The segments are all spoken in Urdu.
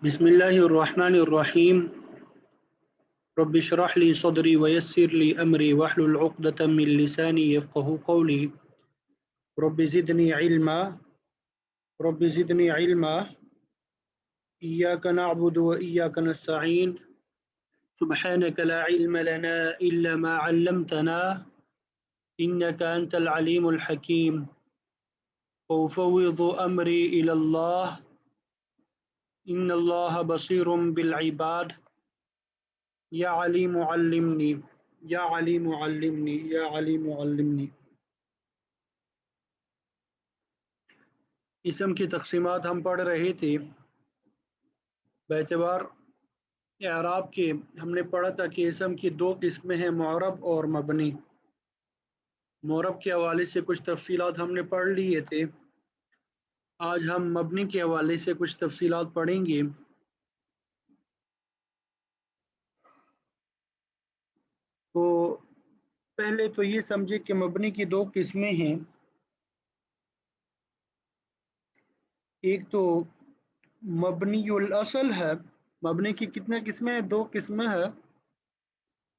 بسم الله الرحمن الرحيم. رب اشرح لي صدري ويسر لي أمري واحلل عقدة من لساني يفقه قولي. رب زدني علما. رب زدني علما. إياك نعبد وإياك نستعين. سبحانك لا علم لنا إلا ما علمتنا إنك أنت العليم الحكيم. وأفوض أمري إلى الله إن الله بصير بالعباد. یا علیم علمنی یا علیم علمنی یا علیم علمنی. اسم کی تقسیمات ہم پڑھ رہے تھے. باعتبار اعراب کے ہم نے پڑھا تھا کہ اسم کی دو قسمیں ہیں، معرب اور مبنی. معرب کے حوالے سے کچھ تفصیلات ہم نے پڑھ لیے تھے. آج ہم مبنی کے حوالے سے کچھ تفصیلات پڑھیں گے. تو پہلے تو یہ سمجھے کہ مبنی کی دو قسمیں ہیں. ایک تو مبنی الاصل ہے. مبنی کی کتنے قسمیں ہیں؟ دو قسمیں ہیں.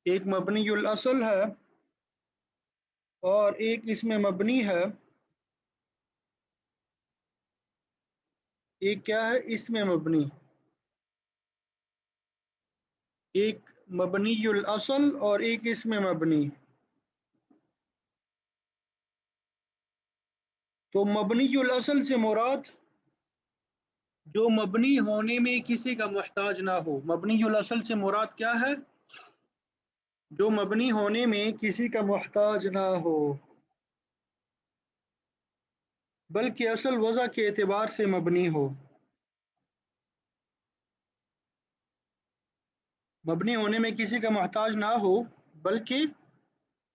ایک مبنی الاصل ہے اور ایک اس میں مبنی ہے. ایک کیا ہے؟ اس میں مبنی. ایک مبنی الاصل اور ایک اس میں مبنی. تو مبنی الاصل سے مراد جو مبنی ہونے میں کسی کا محتاج نہ ہو. مبنی الاصل سے مراد کیا ہے؟ جو مبنی ہونے میں کسی کا محتاج نہ ہو بلکہ اصل وضع کے اعتبار سے مبنی ہو. مبنی ہونے میں کسی کا محتاج نہ ہو بلکہ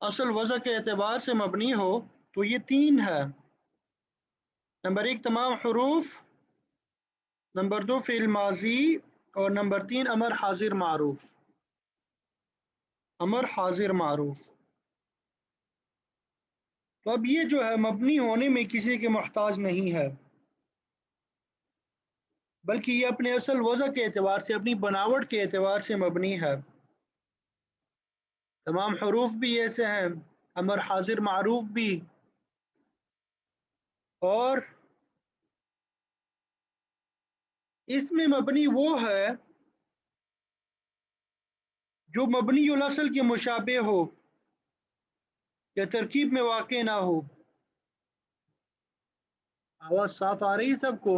اصل وضع کے اعتبار سے مبنی ہو. تو یہ تین ہے. نمبر ایک تمام حروف، نمبر دو فعل ماضی، اور نمبر تین امر حاضر معروف. امر حاضر معروف. تو اب یہ جو ہے مبنی ہونے میں کسی کے محتاج نہیں ہے بلکہ یہ اپنے اصل وضع کے اعتبار سے، اپنی بناوٹ کے اعتبار سے مبنی ہے. تمام حروف بھی ایسے ہیں، امر حاضر معروف بھی. اور اس میں مبنی وہ ہے جو مبنی الاصل کے مشابہ ہو یا ترکیب میں واقع نہ ہو. آواز صاف آ رہی ہے سب کو؟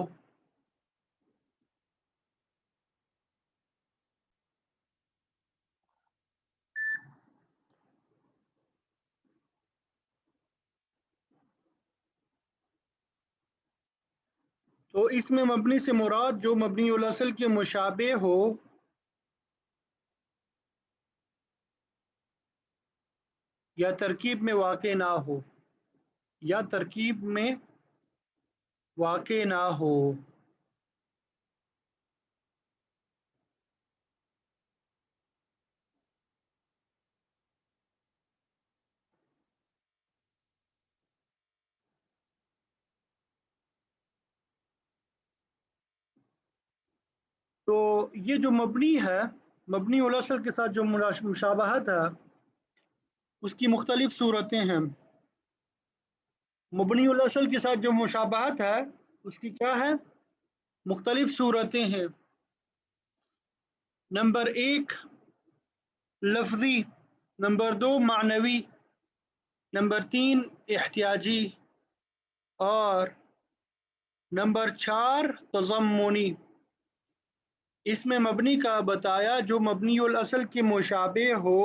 تو اس میں مبنی سے مراد جو مبنی الاصل کے مشابہ ہو یا ترکیب میں واقع نہ ہو. یا ترکیب میں واقع نہ ہو. تو یہ جو مبنی ہے، مبنی الاصل کے ساتھ جو مشابہت ہے اس کی مختلف صورتیں ہیں. مبنی الاصل کے ساتھ جو مشابہت ہے اس کی کیا ہے؟ مختلف صورتیں ہیں. نمبر ایک لفظی، نمبر دو معنوی، نمبر تین احتیاجی، اور نمبر چار تضمنی. اس میں مبنی کا بتایا جو مبنی الاصل کے مشابہ ہو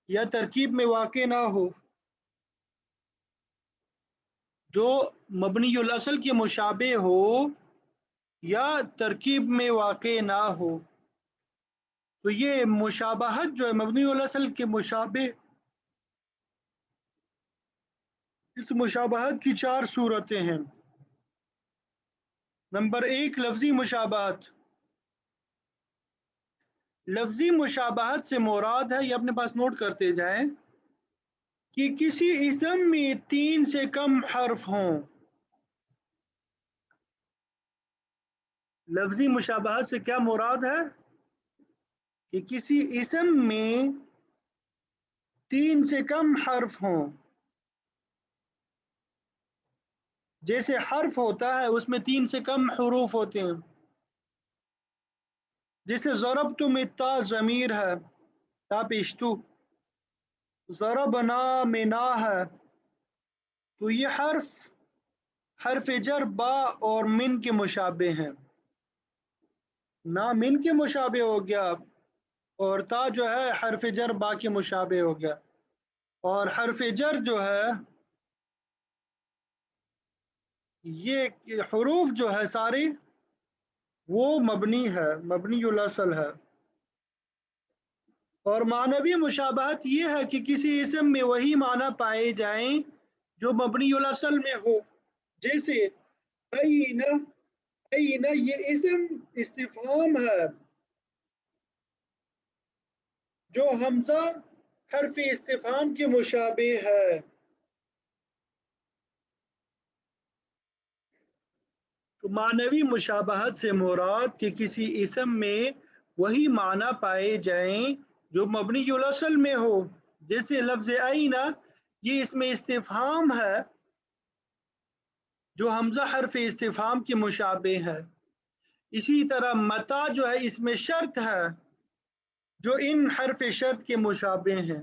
یا ترکیب میں واقع نہ ہو. جو مبنی الاصل کے مشابہ ہو یا ترکیب میں واقع نہ ہو. تو یہ مشابہت جو ہے مبنی الاصل کے مشابہ، اس مشابہت کی چار صورتیں ہیں. نمبر ایک لفظی مشابہت. لفظی مشابہت سے مراد ہے، یہ اپنے پاس نوٹ کرتے جائیں، کہ کسی اسم میں تین سے کم حرف ہوں. لفظی مشابہت سے کیا مراد ہے کہ کسی اسم میں 3 سے کم حرف ہوں. جیسے حرف ہوتا ہے اس میں 3 سے کم حروف ہوتے ہیں. جیسے ضربت میں تا ضمیر ہے، تا پیشتو. ضربنا میں نا ہے، تو یہ حرف جر با اور من کے مشابہ ہیں. نا من کے مشابہ ہو گیا، اور تا جو ہے حرف جر با کے مشابہ ہو گیا. اور حرف جر جو ہے یہ حروف جو ہے ساری وہ مبنی ہے، مبنی الاصل ہے. اور معنوی مشابہت یہ ہے کہ کسی اسم میں وہی معنی پائے جائیں جو مبنی الاصل میں ہو. جیسے این، این یہ اسم استفہام ہے جو حمزہ حرف استفہام کے مشابہ ہے. تو معنوی مشابہت سے مراد کہ کسی اسم میں وہی معنی پائے جائیں جو مبنی الاصل میں ہو. جیسے لفظ این یہ اس میں استفہام ہے جو حمزہ حرف استفہام کے مشابہ ہے. اسی طرح متا جو ہے اس میں شرط ہے جو ان حرف شرط کے مشابہ ہیں.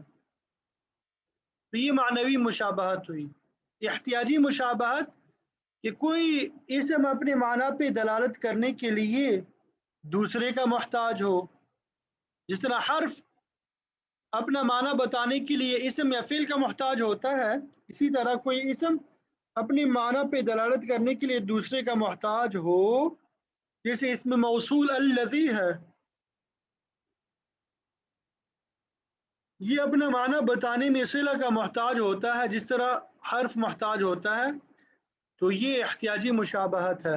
تو یہ معنوی مشابہت ہوئی. احتیاجی مشابہت کہ کوئی اسم اپنے معنی پہ دلالت کرنے کے لیے دوسرے کا محتاج ہو. جس طرح حرف اپنا معنی بتانے کے لیے اسم یا فعل کا محتاج ہوتا ہے، اسی طرح کوئی اسم اپنے معنی پہ دلالت کرنے کے لیے دوسرے کا محتاج ہو. جیسے اس میں موصول الذی ہے، یہ اپنا معنی بتانے میں صلہ کا محتاج ہوتا ہے جس طرح حرف محتاج ہوتا ہے. تو یہ احتیاجی مشابہت ہے.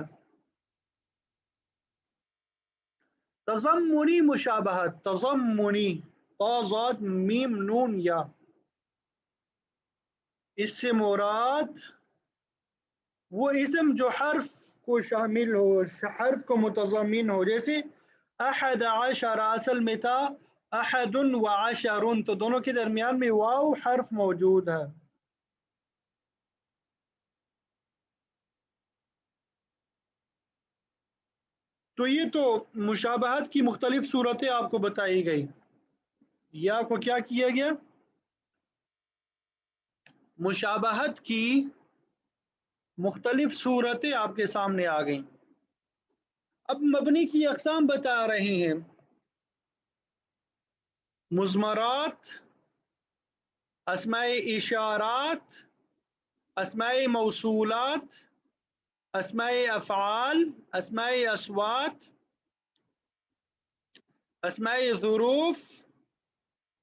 تضمنی مشابہت، تضمنی تا ضاد میم نون یا، اس سے مراد وہ اسم جو حرف کو شامل ہو، حرف کو متضمن ہو. جیسے احد عشر اصل میں تھا احد و عشر، تو دونوں کے درمیان میں واو حرف موجود ہے. تو یہ تو مشابہت کی مختلف صورتیں آپ کو بتائی گئی. یہ آپ کو کیا کیا گیا؟ مشابہت کی مختلف صورتیں آپ کے سامنے آ گئیں. اب مبنی کی اقسام بتا رہے ہیں. مضمرات، اسماء اشارات، اسماء موصولات، اسماء افعال، اسماء اصوات، اسماء ظروف،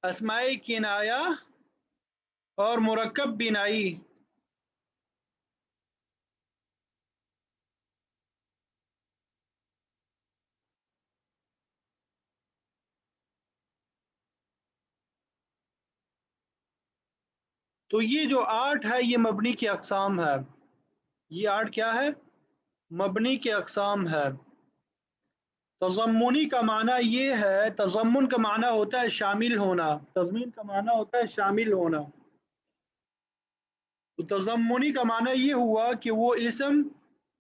اسماء کنایہ اور مرکب بنائی. تو یہ جو 8 ہے یہ مبنی کی اقسام ہے. یہ 8 کیا ہے؟ مبنی کے اقسام ہے. تضمنی کا معنی یہ ہے، تضمن کا معنی ہوتا ہے شامل ہونا، تضمین کا معنی ہوتا ہے شامل ہونا. تو تضمنی کا معنی یہ ہوا کہ وہ اسم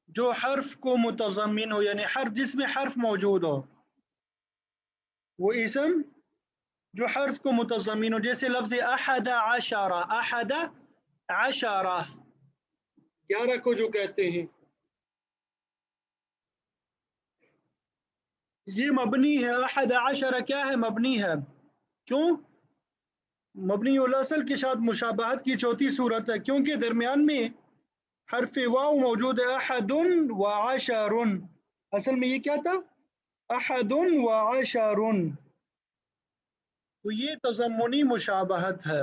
جو حرف کو متضمن ہو، یعنی حرف جس میں حرف موجود ہو، وہ اسم جو حرف کو متضمن ہو. جیسے لفظ احد عشرہ، احد عشرہ 11 کو جو کہتے ہیں، یہ مبنی ہے. احد عشرہ کیا ہے؟ مبنی ہے. کیوں؟ مبنی الاصل کے ساتھ مشابہت کی چوتھی صورت ہے کیونکہ درمیان میں حرف واو موجود ہے. احد و عشر، اصل میں یہ کیا تھا؟ احد و عشر. تو یہ تضمنی مشابہت ہے.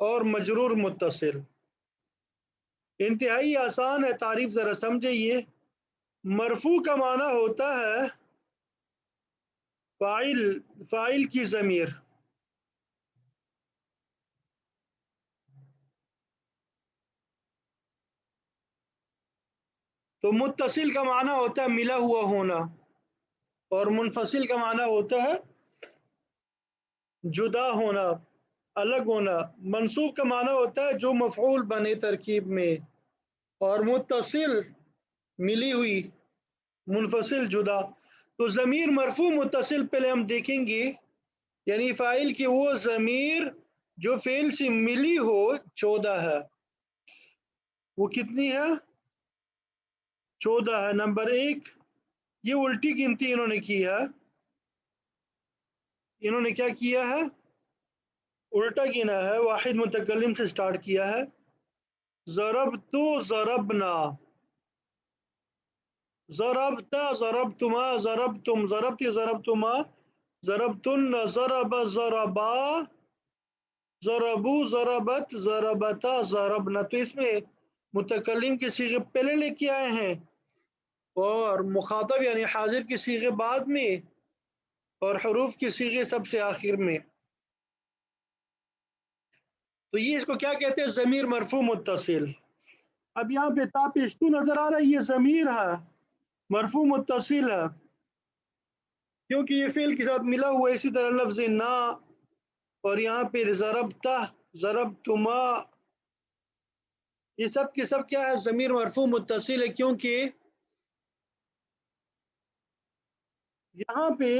اور مجرور متصل. انتہائی آسان ہے تعریف، ذرا سمجھے. یہ مرفوع کا معنی ہوتا ہے فاعل کی ضمیر. تو متصل کا معنی ہوتا ہے ملا ہوا ہونا، اور منفصل کا معنی ہوتا ہے جدا ہونا، الگ ہونا. منصوب کا معنی ہوتا ہے جو مفعول بنے ترکیب میں، اور متصل ملی ہوئی، منفصل جدا. تو ضمیر مرفوع متصل پہلے ہم دیکھیں گے، یعنی فاعل کی وہ ضمیر جو فعل سے ملی ہو 14 ہے. وہ کتنی ہے؟ 14 ہے. نمبر 1، یہ الٹی گنتی انہوں نے کی ہے. انہوں نے کیا کیا ہے؟ الٹا گنا ہے. واحد متکلم سے سٹارٹ کیا ہے. ضربت، ضربنا، ضربت، ضربتما، ضربتم، ضربت، ضربتما، ضربتن، ضرب، ضربا، ضربو، ضربت، ضربتا، ضربنا. تو اس میں متکلم کے صیغے پہلے لے کے آئے ہیں، اور مخاطب یعنی حاضر کی صیغے بعد میں، اور حروف کی صیغے سب سے آخر میں. تو یہ اس کو کیا کہتے ہیں؟ ضمیر مرفوع متصل. اب یہاں پہ تا پیشتو نظر آ رہا ہے، یہ ضمیر ہے، مرفوع متصل ہے، کیونکہ یہ فعل کے ساتھ ملا ہوا ہے. اسی طرح لفظ نا، اور یہاں پہ ضربتا، ضربتما، یہ سب کے سب کیا ہے؟ ضمیر مرفوع متصل ہے، کیونکہ یہاں پہ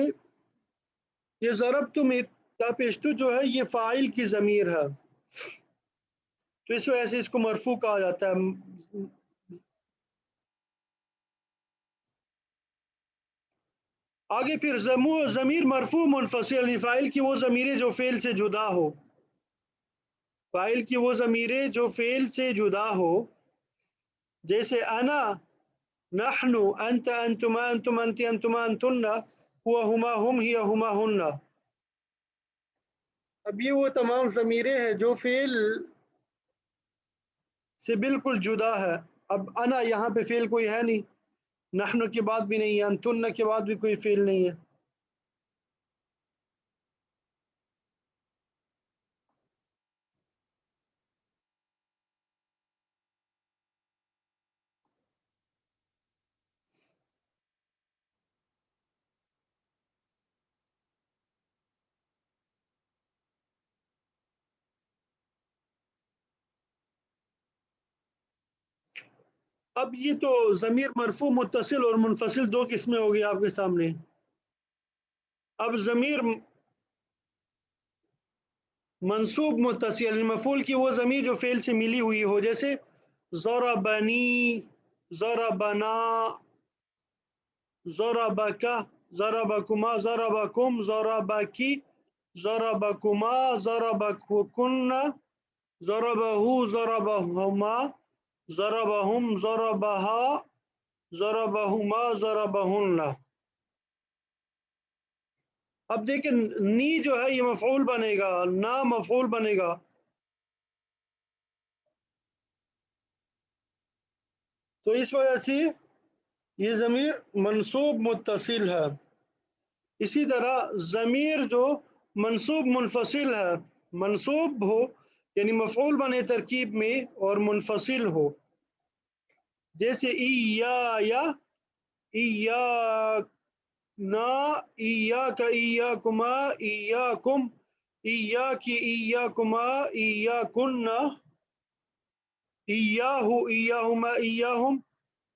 یہ ضربتم تا پیشتو جو ہے یہ فاعل کی ضمیر ہے، تو اس وجہ سے اس کو مرفوع کہا جاتا ہے. آگے پھر ضمیر مرفوع منفصل، یعنی فاعل کی وہ ضمیریں جو فعل سے جدا ہو. فاعل کی وہ ضمیریں جو فعل سے جدا ہو، جیسے انا، نحن، انت، انتما، انتم، انت، انتما، انتن، ہوا، ہما، ہم، ہی، ہما، ہن. اب یہ وہ تمام ضمیریں ہیں جو فعل سے بالکل جدا ہے. اب انا یہاں پہ فعل کوئی ہے نہیں، نحن کے بعد بھی نہیں ہے، انتن کے بعد بھی کوئی فعل نہیں ہے. اب یہ تو ضمیر مرفوع متصل اور منفصل دو قسمیں ہو گئی آپ کے سامنے. اب ضمیر منصوب متصل، یعنی مفعول کی وہ ضمیر جو فعل سے ملی ہوئی ہو، جیسے ضربنی، ضربنا، ضربک، ضربکما، ضربکم، ضربکی، ضربکما، ضربکن، ضربہ، ضربہما، ضربہم، ضربہا، ضربہما، ضربہن. اب دیکھیں نی جو ہے یہ مفعول بنے گا، نا مفعول بنے گا. تو اس وجہ سے یہ ضمیر منصوب متصل ہے. اسی طرح ضمیر جو منصوب منفصل ہے، منصوب ہو یعنی مفعول بنے ترکیب میں اور منفصل ہو، جیسے ایایا، ایانا، ایاک، ایاکما، ایاکم، ایاکی، ایاکما، ایاکن، ایاہو، ایاہما، ایاہم،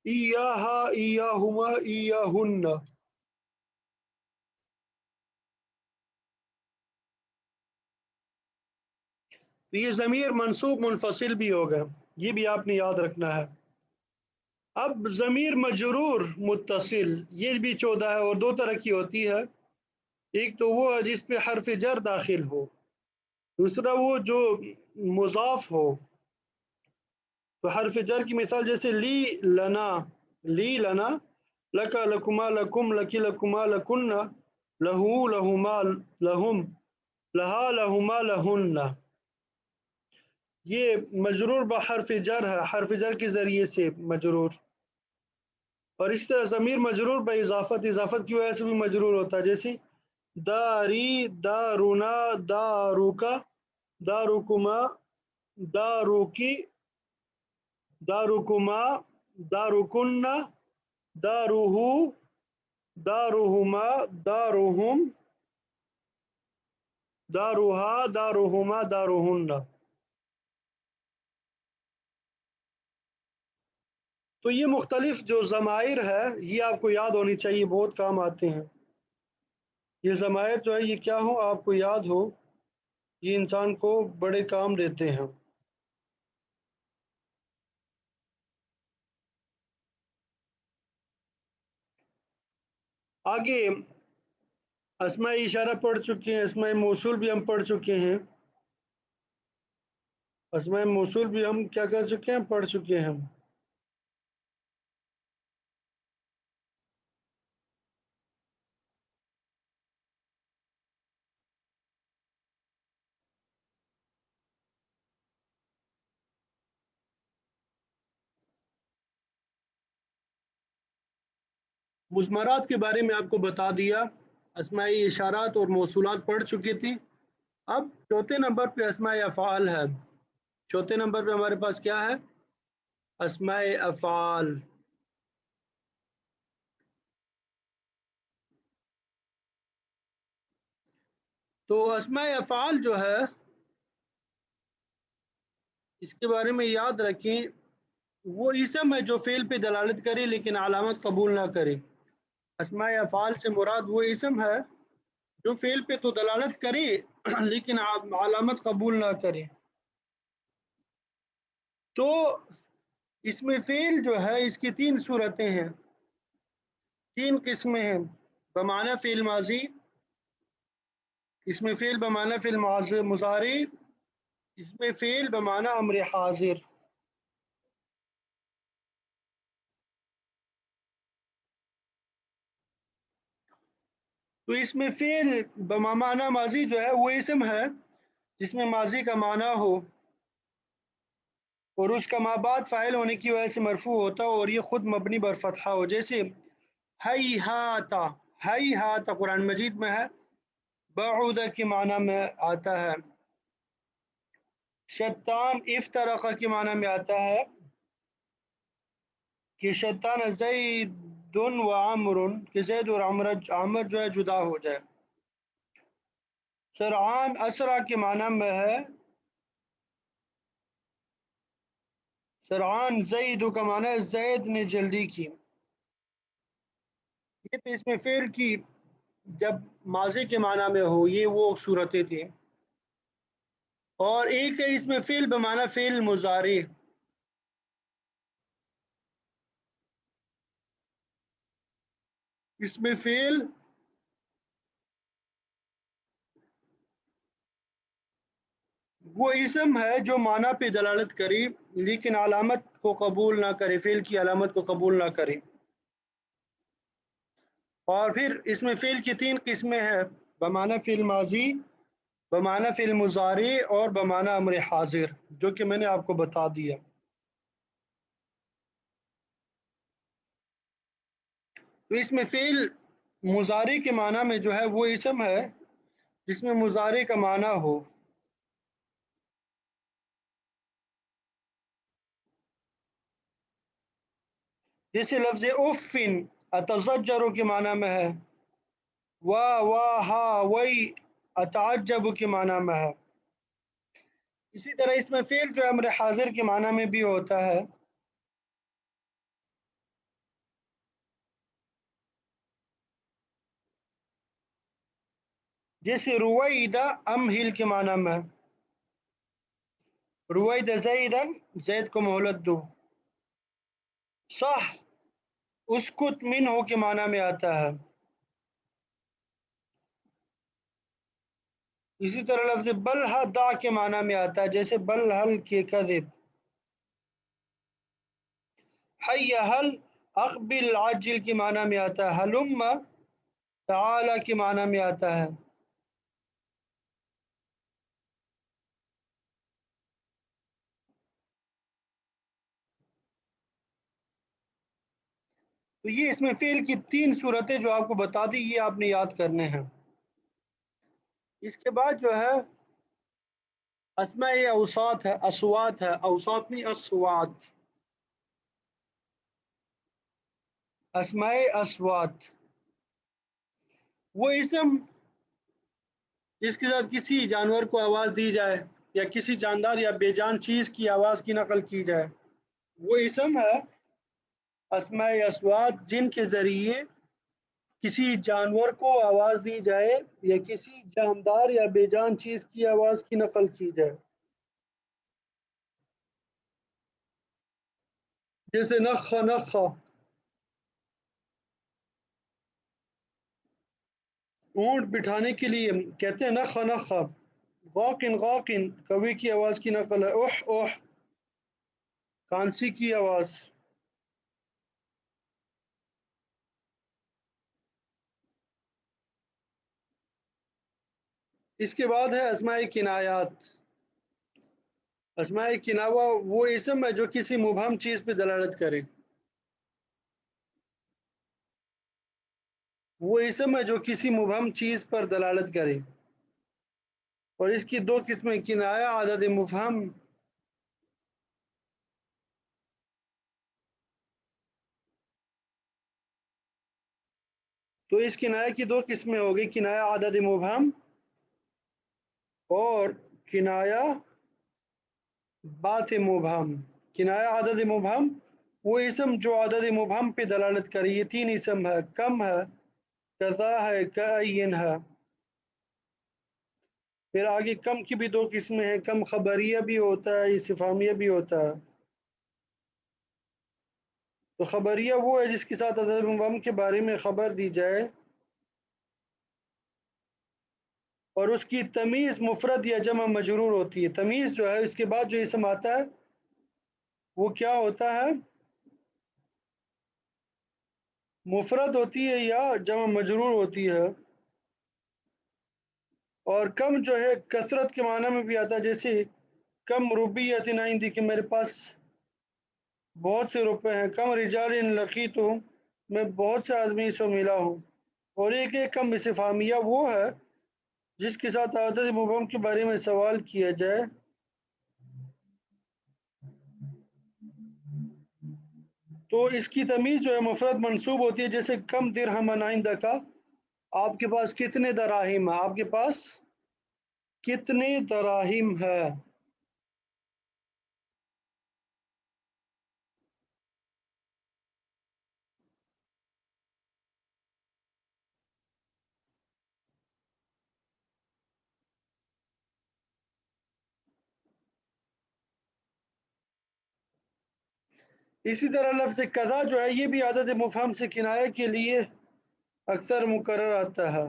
ایاہا، ایاہما، ایاہن. تو یہ ضمیر منصوب منفصل بھی ہوگا، یہ بھی آپ نے یاد رکھنا ہے. اب ضمیر مجرور متصل، یہ بھی 14 ہے، اور دو طرح کی ہوتی ہے. ایک تو وہ ہے جس پہ حرف جر داخل ہو، دوسرا وہ جو مضاف ہو. تو حرف جر کی مثال جیسے لی، لنا، لی، لنا، لکا، لکما، لکم، لکی، لکما، لکن، لہو، لہما، لہم، لہا، لہما، لہن. یہ مجرور بحرف جر ہے، حرف جر کے ذریعے سے مجرور. اور اس طرح ضمیر مجرور بے اضافت، اضافت کی وجہ سے بھی مجرور ہوتا ہے، جیسے داری، دارونا، داروکا، داروکما، داروکی، داروکما، داروکنہ، داروہو، داروہما، داروہم، داروہا، داروہما، داروہن. تو یہ مختلف جو ضمائر ہے یہ آپ کو یاد ہونی چاہیے، بہت کام آتے ہیں. یہ ضمائر جو ہے یہ کیا ہو، آپ کو یاد ہو، یہ انسان کو بڑے کام دیتے ہیں. آگے اسماء اشارہ پڑھ چکے ہیں، اسماء موصول بھی ہم پڑھ چکے ہیں. اسماء موصول بھی ہم کیا کر چکے ہیں، پڑھ چکے ہیں. مضمرات کے بارے میں آپ کو بتا دیا، اسماء اشارات اور موصولات پڑھ چکی تھی. اب چوتھے نمبر پہ اسماء افعال ہے. چوتھے نمبر پہ ہمارے پاس کیا ہے، اسماء افعال. تو اسماء افعال جو ہے اس کے بارے میں یاد رکھیں، وہ اسم ہے جو فعل پہ دلالت کرے لیکن علامت قبول نہ کرے. اسماء افعال سے مراد وہ اسم ہے جو فعل پہ تو دلالت کرے لیکن علامت قبول نہ کرے. تو اس میں فعل جو ہے اس کی تین صورتیں ہیں، تین قسمیں ہیں. بمعنی فعل ماضی، اس میں فعل بمعنی فعل مضارع، اس میں فعل بمعنی امر حاضر. تو اس میں فعل بمعنی ماضی جو ہے وہ اسم ہے جس میں ماضی کا معنی ہو اور اس کا ما بعد فاعل ہونے کی وجہ سے مرفوع ہوتا ہو اور یہ خود مبنی بر فتحہ ہو. جیسے ہی ہاتا، ہی ہاتا قرآن مجید میں ہے، بعودہ کے معنی میں آتا ہے. شیطان افترقہ کے معنی میں آتا ہے کہ شیطان زید و عمر، کہ زید اور عمر جو ہے جدا ہو جائے. سرعان اسرا کے معنی میں ہے، سرعان زید کا معنی ہے زید نے جلدی کی. یہ تو اس میں فعل کی جب ماضی کے معنی میں ہو یہ وہ صورتیں تھیں. اور ایک ہے اس میں فعل بمعنی فعل مضارع، اس میں فعل وہ اسم ہے جو معنی پہ دلالت کرے لیکن علامت کو قبول نہ کرے، فعل کی علامت کو قبول نہ کرے. اور پھر اس میں فعل کی تین قسمیں ہیں، بمعنی فعل ماضی، بمعنی فعل مضارع اور بمعنی امر حاضر، جو کہ میں نے آپ کو بتا دیا. تو اس میں فعل مضارع کے معنی میں جو ہے وہ اسم ہے جس میں مضارع کا معنی ہو. جیسے لفظ اف اتزجر کے معنی میں ہے، واہ واہ ہا وئی اتعجب کے معنی میں ہے. اسی طرح اس میں فعل جو امر حاضر کے معنی میں بھی ہوتا ہے، جیسے رویدہ امہل کے معنی میں، رویدہ زیدن زید کو مہلت دو. صح اسکت منہ کے معنی میں آتا ہے. اسی طرح لفظ بلہ دا کے معنی میں آتا ہے، جیسے بلحل کے کذب. حی حل اقبل عاجل کے معنی میں آتا ہے، حلم تعالی کے معنی میں آتا ہے. تو یہ اس میں فعل کی 3 صورتیں جو آپ کو بتا دی، یہ آپ نے یاد کرنے ہیں۔ اس کے بعد جو ہے اسماء اوساط ہے، اصوات ہے، اوساط نہیں اصوات، اسماء اصوات وہ اسم جس کے ساتھ کسی جانور کو آواز دی جائے یا کسی جاندار یا بے جان چیز کی آواز کی نقل کی جائے، وہ اسم ہے اسماء اصوات جن کے ذریعے کسی جانور کو آواز دی جائے یا کسی جاندار یا بے جان چیز کی آواز کی نقل کی جائے، جیسے نخ نخ، اونٹ بٹھانے کے لیے کہتے ہیں نخ نخ، غاقن غاقن کوے کی آواز کی نقل ہے، اوہ اوہ کانسی کی آواز۔ اس کے بعد ہے اسماء کنایات۔ اسماء کناوا وہ اسم ہے جو کسی مبہم چیز پہ دلالت کرے، وہ اسم ہے جو کسی مبہم چیز پر دلالت کرے، اور اس کی 2 قسمیں کنایا عدد مفہم۔ تو اس کنایہ کی 2 قسمیں ہو گئی، کنایا عدد مبہم اور کنایا بات مبہم۔ کنایا عدد مبہم وہ اسم جو عدد مبہم پہ دلالت کرے، یہ 3 اسم ہے، کم ہے، کذا ہے، کعین ہے۔ پھر آگے کم کی بھی 2 قسمیں ہیں، کم خبریہ بھی ہوتا ہے، استفہامیہ بھی ہوتا ہے۔ تو خبریہ وہ ہے جس کے ساتھ عدد مبہم کے بارے میں خبر دی جائے اور اس کی تمیز مفرد یا جمع مجرور ہوتی ہے۔ تمیز جو ہے اس کے بعد جو اسم آتا ہے وہ کیا ہوتا ہے؟ مفرد ہوتی ہے یا جمع مجرور ہوتی ہے۔ اور کم جو ہے کثرت کے معنی میں بھی آتا ہے، جیسے کم روبیت عندی کہ میرے پاس بہت سے روپے ہیں، کم رجال لقیت ہوں میں بہت سے آدمی سے ملا ہوں۔ اور ایک کم استفہامیہ وہ ہے جس کے ساتھ عدد مبہم کے بارے میں سوال کیا جائے، تو اس کی تمیز جو ہے مفرد منصوب ہوتی ہے، جیسے کم درہم عندک، آپ کے پاس کتنے دراہم ہے، آپ کے پاس کتنے دراہم ہے۔ اسی طرح لفظ قضا جو ہے یہ بھی عدد مفہم سے کنایہ کے لیے اکثر مکرر آتا ہے،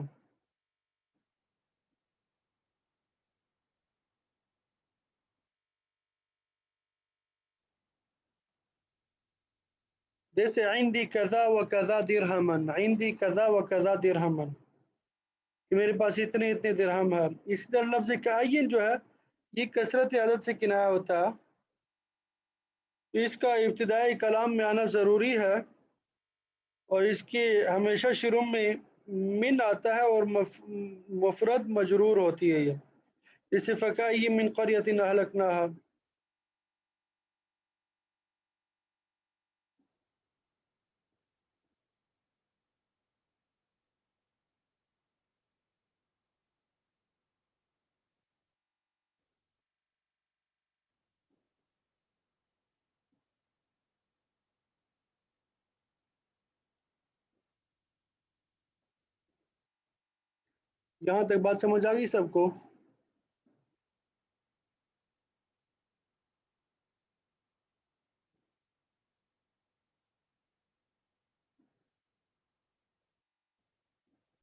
جیسے عندی قضا و قضا درہمن، عندی قضا و قضا درہمن کہ میرے پاس اتنے اتنے درہم ہے۔ اسی طرح لفظ کعین جو ہے یہ کثرت عدد سے کنایہ ہوتا ہے، اس کا ابتدائی کلام میں آنا ضروری ہے اور اس کے ہمیشہ شروع میں من آتا ہے اور مفرد مجرور ہوتی ہے یہ، جیسے فکأی من قریۃ اہلکناہا۔ یہاں تک بات سمجھ آ گئی سب کو؟